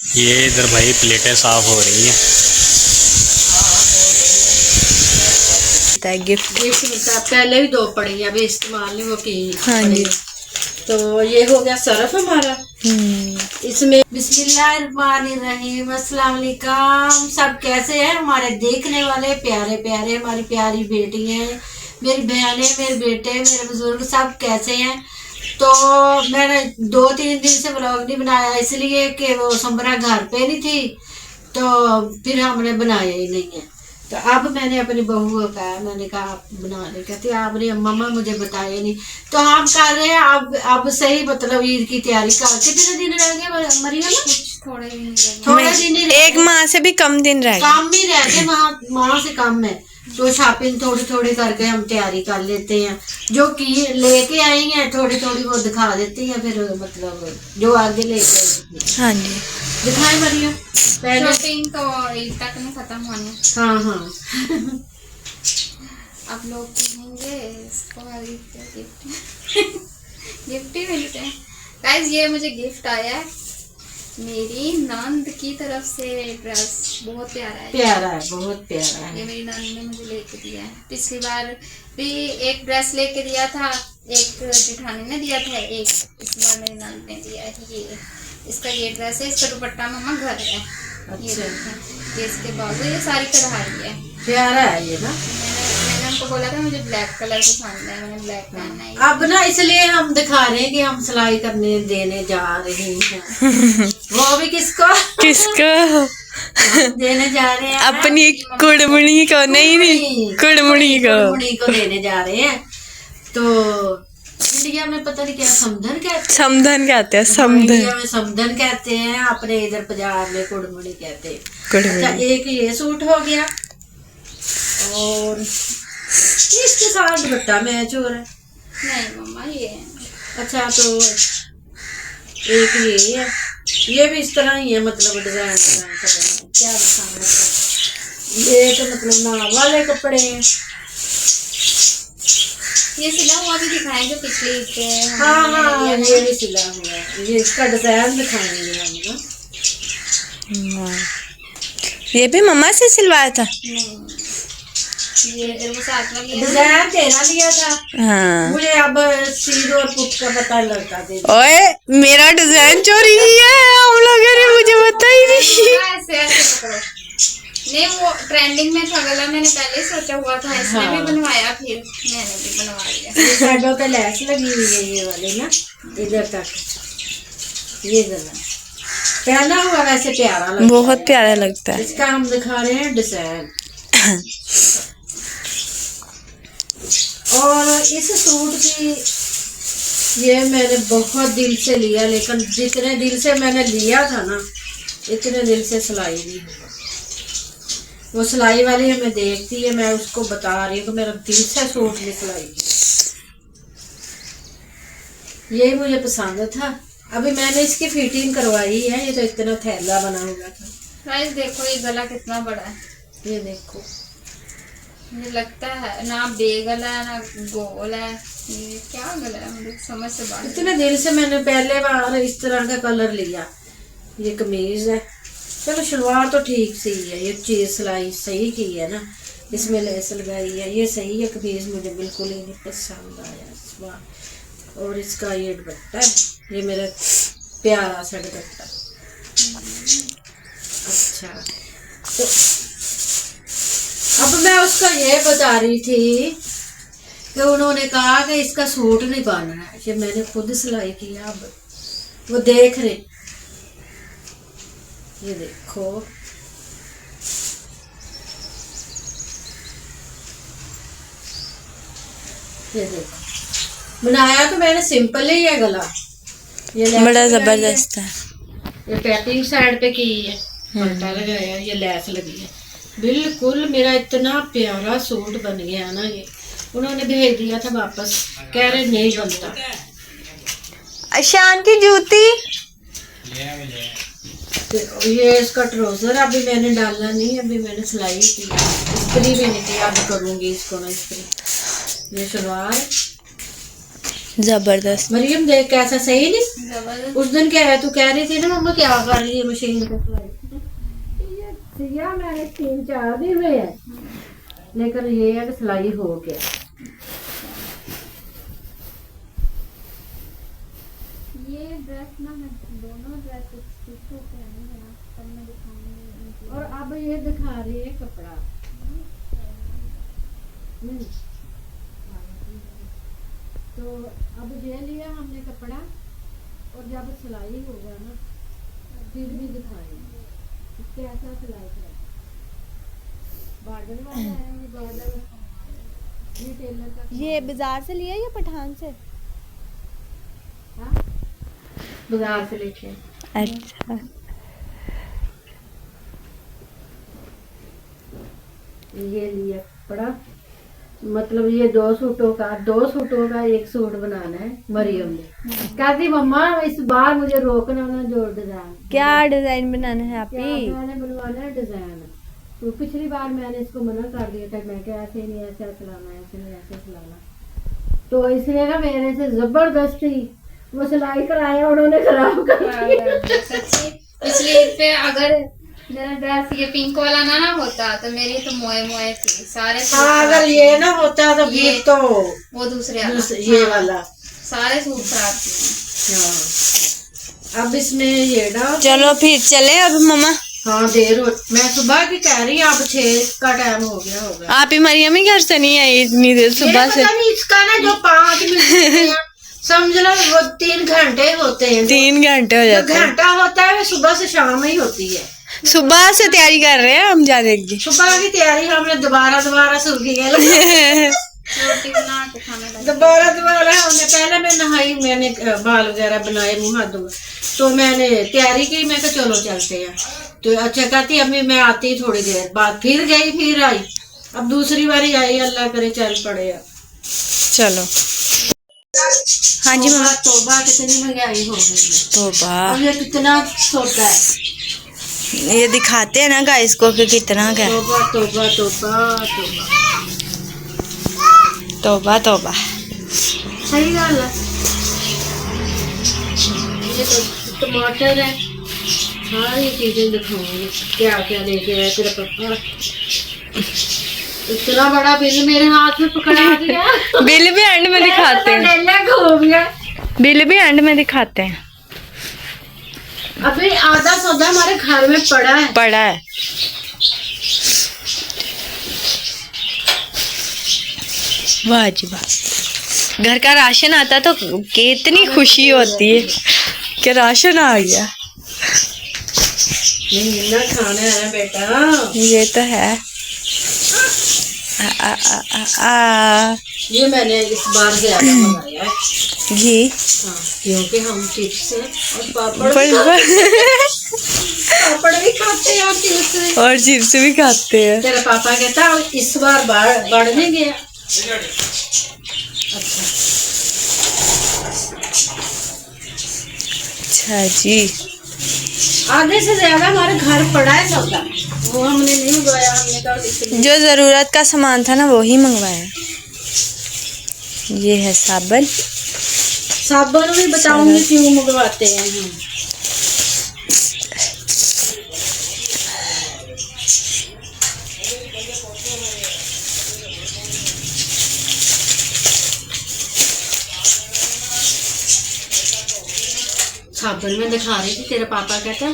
ये इधर भाई प्लेटें साफ हो रही हैं। गिफ्ट मिलता है, पहले भी 2 पड़ी अभी इस्तेमाल नहीं वो की। हाँ जी। तो ये हो गया सरफ हमारा। इसमें बिस्मिल्लाहिर्रहमानिर्रहीम, अस्सलाम वालेकुम। सब कैसे हैं हमारे देखने वाले प्यारे प्यारे, हमारी प्यारी बेटी हैं, मेरी बहनें, मेरे बेटे, मेरे बुजुर्ग, सब कैसे हैं। तो मैंने 2-3 दिन से व्लॉग नहीं बनाया इसलिए कि वो संबरा घर पे नहीं थी, तो फिर हमने बनाया ही नहीं है। तो अब मैंने अपनी बहू को कहा, मैंने कहा आप बना ले। कहती आपने मम्मा मुझे बताया नहीं। तो हम कर रहे हैं अब सही, मतलब ईद की तैयारी कर। कितने दिन रह गए मरियम? थोड़े दिन ही, 1 माह से भी कम दिन रह गए। कम ही रह गए, माह से कम है। तो शॉपिंग थोड़ी थोड़ी करके हम तैयारी कर लेते हैं। जो की लेके आई हैं थोड़ी थोड़ी वो दिखा देती हैं, फिर मतलब जो आगे लेके आएंगे। हाँ जी, दिखाए मरियम। पहले शॉपिंग तो ईद तक नहीं खत्म होनी। हाँ हाँ आप लोग कहेंगे इसको गिफ्ट ही मिलते हैं। गाइस ये मुझे गिफ्ट आया है मेरी नंद की तरफ से। ड्रेस बहुत प्यारा है, प्यारा है, बहुत प्यारा है। ये मेरी नंद ने मुझे लेके दिया है। पिछली बार भी एक ड्रेस लेके दिया था, एक जेठानी ने दिया था, एक इस बार मेरी नंद ने दिया है। ये इसका ये ड्रेस है, इसका दुपट्टा मम्मा घर है। ये देखें, ये इसके बाजू, ये सारी कढ़ाई है। प्यारा है ये ना। मैंने उनको बोला था मुझे ब्लैक कलर पसंद है, मैंने ब्लैक पहनना है। अब ना इसलिए हम दिखा रहे हैं कि हम सिलाई करने देने जा रहे हैं। वो भी किसको देने जा रहे हैं? अपनी कुड़मुनी को। नहीं कुड़मुनी को देने जा रहे हैं। तो इंडिया में पता नहीं क्या समधन कहते हैं, इंडिया में समधन कहते हैं, अपने इधर पंजाब में कुड़मुनी कहते हैं। अच्छा, एक ये सूट हो गया और इसके साथ दुपट्टा मैच हो रहा है। नहीं मम्मा ये है। अच्छा, तो एक ये है, ये भी इस तरह ही है, मतलब डिजाइन क्या बताना इसका। ये तो मतलब नाप वाले कपड़े हैं। ये सिला हुआ भी दिखाएंगे पिछले ईद के। हाँ, ये भी सिला हुआ है। ये इसका डिजाइन दिखाएंगे हम ना। ये भी मम्मा से सिलवाया था। ये वो साथ में लिया डिजाइन तेरा लिया था। हाँ। मुझे अब सीध और पुट का पता लगता दे। ओए मेरा डिजाइन चोरी किया है हम लोगों ने, मुझे पता ही नहीं। नहीं वो ट्रेंडिंग में था कलर, मैंने पहले सोचा हुआ था, इसने भी बनवाया, फिर मैंने भी बनवा लिया। साइडों पे लैस लगी हुई है ये वाली ना, इधर तक। ये जरा पहना हुआ वैसे प्यारा लगता है, बहुत प्यारा लगता है। इसका हम दिखा रहे हैं डिजाइन। और इस सूट की ये मैंने बहुत दिल से लिया, लेकिन जितने दिल से मैंने लिया था ना, इतने दिल से सिलाई भी हुआ। वो सिलाई वाली हमें देखती है, मैं उसको बता रही हूँ कि मेरा दिल से सूट ने सिलाई की। यही मुझे पसंद था। अभी मैंने इसकी फिटिंग करवाई है। ये तो इतना थैला बना हुआ था। गाइस देखो ये गला कितना बड़ा है, ये देखो, मुझे लगता है ना बेगला है ना गोल है, ये क्या गला है मुझे समझ से बाहर। इतने दिल से मैंने पहले बार इस तरह का कलर लिया। ये कमीज है, चलो शलवार तो ठीक सी है, ये चीज सिलाई सही की है ना, इसमें लेस लगाई है, ये सही है। कमीज मुझे बिल्कुल ही नहीं पसंद आया इस बार। और इसका ये दुपट्टा है, ये मेरा प्यारा सा दुपट्टा। अच्छा, तो अब मैं उसको ये बता रही थी कि उन्होंने कहा कि इसका सूट नहीं पाना है, ये मैंने खुद सिलाई किया। अब वो देख रहे, ये देखो, ये देखो, बनाया तो मैंने सिंपल ही है गला। ये बड़ा जबरदस्त है। ये पैकिंग साइड पे की है, पट्टा लगाया, ये लैस लगी है। बिल्कुल मेरा इतना प्यारा सूट बन गया ना। ये उन्होंने भेज दिया था वापस, कह रहे नहीं बनता। अशान की जूती, तो ये इसका ट्राउजर अभी मैंने डाला नहीं, अभी मैंने सिलाई की, इस्त्री भी नहीं की। अब करूंगी इसको मैं इस्त्री। ये शलवार, जबरदस्त। मरियम देख कैसा सही नहीं। जबरदस्त। उस दिन क्या है तू कह रही थी ना मम्मा क्या कर रही है मशीन पे सिलाई। ये मैंने 3-4 दिन हुए है, लेकिन ये है कि सिलाई हो गया। ये ड्रेस ना मैं दोनों ड्रेस स्टिच होके आनी है ना, तब मैं दिखाऊंगी। और अब ये दिखा रही है कपड़ा। तो अब ये लिया हमने कपड़ा, और जब सिलाई होगा ना फिर भी दिखाएंगे कैसा सिलाई करें। बॉर्डर वाला है, ये बॉर्डर ये टेलर का। ये बाजार से लिया या पठान से? हाँ? बाजार से लेके। अच्छा। ये लिया कपड़ा, मतलब ये 2 सूटों का एक सूट बनाना है मरियम ने। कहती मम्मा इस बार मुझे रोकना ना जो डिजाइन। क्या डिजाइन बनाना है आप? मैंने बनवाना है डिजाइन। तो पिछली बार मैंने इसको मना कर दिया था, मैं क्या ऐसे नहीं ऐसे सिलाना, ऐसे नहीं ऐसे सिलाना। तो इसलिए ना मेरे से जबरदस्ती वो सिलाई कराया, उन्होंने खराब कर दिया। सच्ची पिछली ईद पे अगर मेरा ड्रेस ये पिंक वाला ना होता तो मेरी तो मोए मोए थी सारे। हाँ, अगर ये ना होता तो फिर तो वो दूसरे ये वाला सारे सूट खराब थे। हाँ। अब इसमें ये ना चलो फिर चले अब मम्मा। हाँ देर हो, मैं सुबह की कह रही हूँ, अब 6 का टाइम हो गया होगा। आप ही मरियम ही घर से नहीं आई इतनी देर सुबह से? पता नहीं इसका ना जो 5 मिनट समझ लो वो 3 घंटे होते हैं। 3 घंटे हो जो जाते हैं। घंटा होता है वो सुबह से शाम ही होती है। सुबह से तैयारी कर रहे हैं हम जाने की। सुबह की तैयारी हमने दोबारा सुर्खी है रोटी बना के खाने लगी। दोबारा हमने पहले मैं नहाई, मैंने बाल वगैरह बनाए, मुँह हाथ धोए, तो मैंने तैयारी की। मैं कहा चलो चलते हैं। तो अच्छा कहती अम्मी मैं आती थोड़ी देर बाद, फिर गई फिर आई, अब दूसरी बारी आई, अल्लाह करे चल पड़े। अब चलो। हाँ जी मम्मा। तोबा कितनी महंगाई हो गई है। तोबा। अब ये कितना सोता है। ये दिखाते हैं ना गाइस को कि कितना क्या। तोबा तोबा तोबा तोबा तोबा तोबा। सही गल है। ये तो टमाटर है, सारी चीजें दिखाऊंगी क्या क्या लेके आया तेरा पापा। इतना बड़ा बिल मेरे हाथ में पकड़ा दिया। बिल भी एंड में दिखाते हैं। घूम गया। बिल भी एंड में दिखाते हैं। अभी आधा सौदा हमारे घर में पड़ा है। वाह जी वाह। घर का राशन आता तो कितनी खुशी होती है कि राशन आ गया। ना खाना है बेटा, ये तो है। ये मैंने इस बार ज्यादा मंगाया है घी। हाँ, क्योंकि हम चिप्स और पापड़ भी खाते हैं और चिप्स भी खाते हैं। तेरा पापा कहता इस बार बढ़ नहीं गया। अच्छा जी। आधे से ज्यादा हमारे घर पड़ा है सौदा, वो हमने नहीं मंगवाया। हमने कहा जो जरूरत का सामान था ना वो ही मंगवाया। ये है साबुन। साबुन भी बताऊंगी क्यों मंगवाते हैं हम। साबुन में दिखा रही थी, तेरा पापा कहता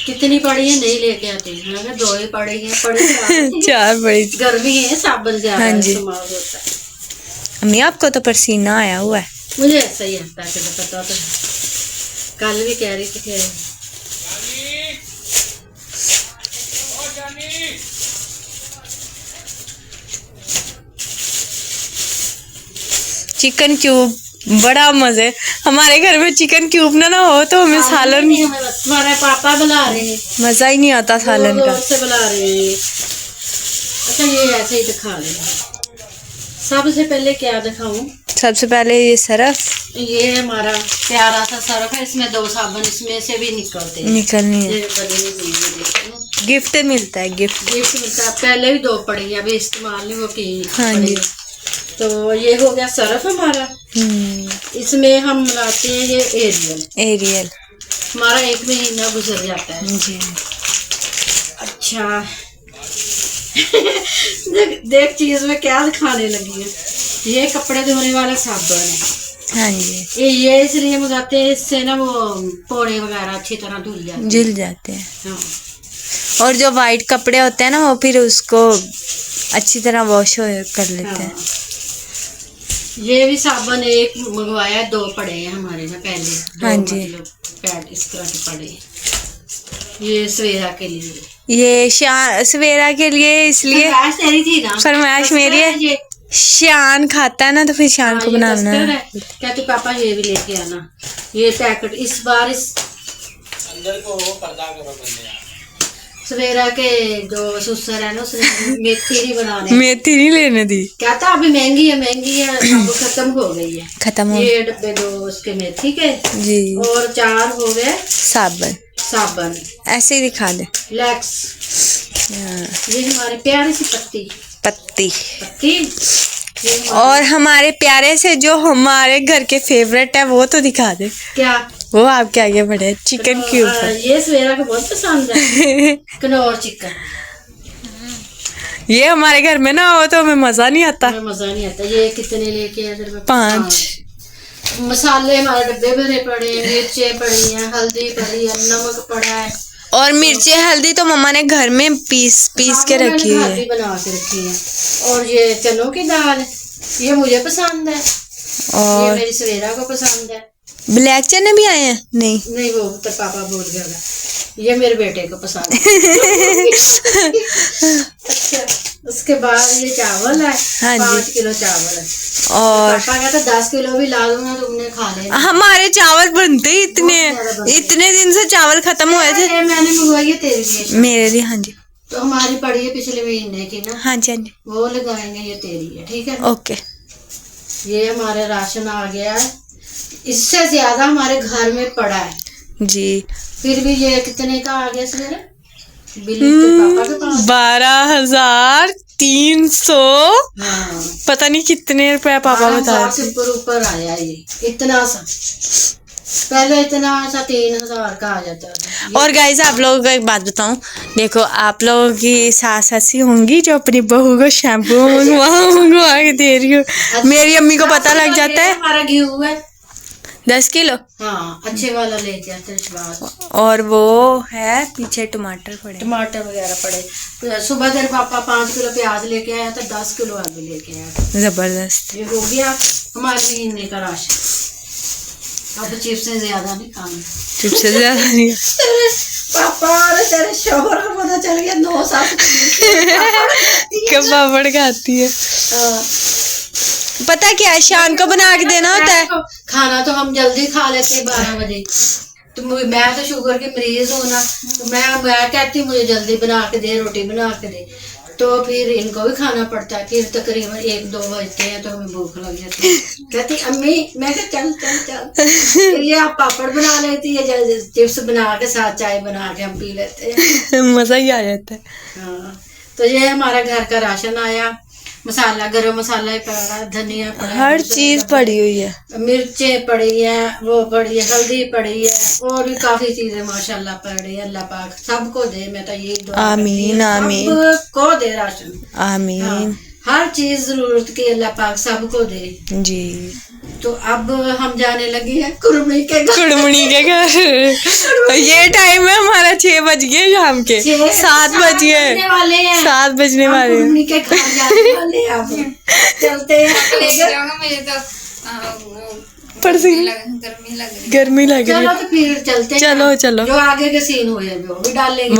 कितनी पड़ी है, नहीं लेके आते। मैं कहा 2 ही पड़ी है, पड़ी 4 बड़ी। गर्मी है, साबुन ज्यादा हाँ जी। इस्तेमाल होता है। अम्मी आपको तो पसीना आया हुआ है। मुझे ऐसा ही आता है, पता तो है। कल भी कह रही थी कि चिकन क्यूब बड़ा मजे। हमारे घर में चिकन क्यूब ना हो तो हमें सालन तुम्हारे पापा बुला रहे हैं, मजा ही नहीं आता सालन का। से बुला रहे हैं। अच्छा ये ऐसे ही दिखा रहे हैं। सबसे पहले क्या दिखाऊं? सबसे पहले ये सरफ। ये हमारा प्यारा सा सरफ है, इसमें 2 साबुन इसमें से भी निकलते हैं। निकलनी है। ये बड़ी हुई है, देखो। गिफ्ट मिलता है। गिफ्ट मिलता है। पहले भी 2 पड़ी है, अभी इस्तेमाल नहीं वो की। हाँ जी। तो ये हो गया सरफ हमारा। इसमें हम मिलाते हैं ये एरियल। हमारा 1 महीना गुजर जाता है जी। अच्छा देख चीज में क्या दिखाने लगी है। ये कपड़े धोने वाला साबुन है। हाँ जी। ये इसलिए मंगाते हैं, इससे ना वो पोड़े वगैरह अच्छी तरह धुल जाते हैं। हाँ। और जो वाइट कपड़े होते हैं ना वो फिर उसको अच्छी तरह वॉश कर लेते हैं। ये भी साबुन एक मंगवाया, 2 पड़े हैं हमारे ना पहले। हाँ जी। मतलब पैड इस तरह के पड़े। ये सवेरा के लिए, ये सवेरा के लिए इसलिए फरमाइश तेरी थी ना। फरमाइश मेरी है। शान खाता है ना तो फिर शान को बनाना है। कहते पापा ये भी लेके आना। ये पैकेट इस बार इस अंदर को वो पर्दा करो बंदे। सवेरा के जो सुसर है ना उसने मेथी नहीं बनाने, मेथी नहीं लेने दी। कहता अभी महंगी है अब खत्म हो गई है। खत्म हो। ये डब्बे 2 उसके मेथी के जी। और 4 हो गए साबुन। ऐसे ही दिखा दे। लैक्स। ये हमारी प्यारी सी पत्ती। और हमारे प्यारे से जो हमारे घर के फेवरेट है वो तो दिखा दे। क्या? वो आपके आगे बढ़े चिकन के ऊपर। ये सवेरा को बहुत पसंद है कनौर चिकन। ये हमारे घर में ना हो तो हमें मजा नहीं आता। ये कितने लेके आए? 5 मसाले हमारे डब्बे भरे पड़े हैं, मिर्चें पड़ी हैं, हल्दी पड़ी है, नमक पड़ा है। और मिर्ची हल्दी तो मम्मा ने घर में पीस के रखी है। बना के रखी है। और ये चनों की दाल, ये मुझे पसंद है और ये मेरी सवेरा को पसंद है। ब्लैक चने भी आए हैं? नहीं वो तो पापा बोल गया, ये मेरे बेटे को पसंद है। अच्छा, उसके बाद ये चावल है। हाँ 5 किलो चावल है। और पापा कहता 10 किलो भी ला दूंगा तुमने खा लेना। हमारे चावल बनते ही इतने दिन से चावल खत्म हुए थे। मैंने मंगवाई है तेरे लिए। मेरे लिए? हाँ जी। तो हमारी पड़ी है पिछले महीने की ना। हाँ जी। वो लगाएंगे, ये तेरी है, ठीक है? ओके। ये हमारे राशन आ गया है, इससे ज्यादा हमारे घर में पड़ा है जी। फिर भी ये कितने का आ गया सवेरे बिल? पापा के पास 12,300। हाँ। पता नहीं कितने रुपए पापा बता रहे थे। ऊपर आया ये इतना सा। पहले इतना सा 3,000 का आ जाता था। और गाइस आप लोगों को एक बात बताऊं, देखो आप लोगों की सास ऐसी होंगी जो अपनी बहू को शैम्पू मंगवा के दे रही हो। मेरी अम्मी को पता लग जाता है। हमारा घी हुआ है 10 किलो। हाँ, अच्छे वाला लेके आते हैं। और वो है पीछे टमाटर वगैरह पड़े। सुबह देर पापा 5 किलो प्याज लेके आया तो 10 किलो आलू लेके आया। जबरदस्त। ये हो गया हमारे महीने का राशन। अब चिप्स से ज्यादा नहीं खाना। चिप्स से ज्यादा नहीं। पापा और तेरे शोहर को पता चल गया 9 साल कब पापड़ खाती है। पता क्या शान को बना के देना होता है। खाना तो हम जल्दी खा लेते हैं 12 बजे। तो मैं तो शुगर के मरीज हूँ ना, तो मैं कहती मुझे जल्दी बना के दे, रोटी बना के दे। तो फिर इनको भी खाना पड़ता है। फिर तकरीबन 1-2 बजते हैं तो हमें भूख लग जाती है। कहती अम्मी, मैं कहा चल। फिर ये आप पापड़ बना लेती है, चिप्स बना के साथ चाय बना के हम पी लेते हैं। मजा ही आ जाता है। हाँ, तो ये हमारा घर का राशन आया। मसाला, गरम मसाला पड़ा, धनिया पड़ा, हर चीज पड़ी हुई है। मिर्चें पड़ी है, वो पड़ी है, हल्दी पड़ी है, और भी काफी चीजें माशाल्लाह पड़ी है। अल्लाह पाक सबको दे, मैं तो यही दुआ आमीन आमीन। सबको दे राशन। आमीन। हाँ, हर चीज जरूरत की अल्लाह पाक सबको दे जी। तो अब हम जाने लगे हैं कुड़मनी के घर। ये टाइम है हमारा 6 बज गए शाम के। 7 बज गए। 7 बजने वाले हैं। कुड़मनी के घर जाने वाले हैं। अब चलते हैं। मुझे तो गर्मी लग रही चलो है। तो फिर चलते हैं। चलो जो आगे के सीन हुए वो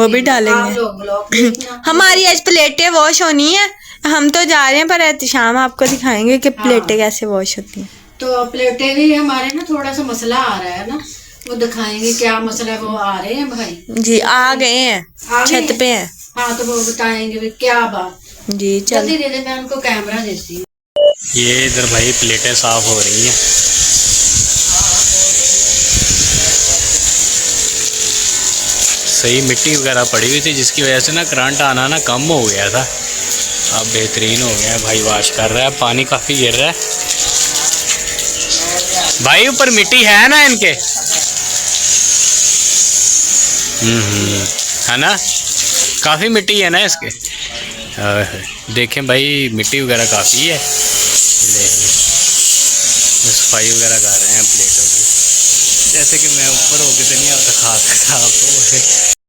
भी डालेंगे। आप लोग ब्लॉग देखना। हमारी आज प्लेटें वॉश होनी है। हम तो जा रहे हैं पर एहतिशाम आपको दिखाएंगे कि प्लेटें कैसे वॉश होती हैं। तो प्लेटें भी हमारे ना थोड़ा सा मसला आ रहा है ना, वो दिखाएंगे क्या मसला। वो आ रहे हैं भाई जी, आ गए हैं, छत पे हैं। हाँ, तो वो बताएंगे भी क्या बात। जी जल्दी दे दे, मैं उनको कैमरा देती हूँ। ये इधर भाई प्लेटें साफ हो रही हैं। सही मिट्टी वगैरह पड़ी हुई थी जिसकी वजह से ना करंट आना ना कम हो गया था। अब बेहतरीन हो गया है। भाई वाश कर रहा है, पानी काफ़ी गिर रहा है। भाई ऊपर मिट्टी है ना इनके। है ना, काफी मिट्टी है ना इसके। देखें भाई मिट्टी वगैरह काफी है। सफाई वगैरह कर रहे हैं प्लेटों की। जैसे कि मैं ऊपर होके तो नहीं आता, खा आपको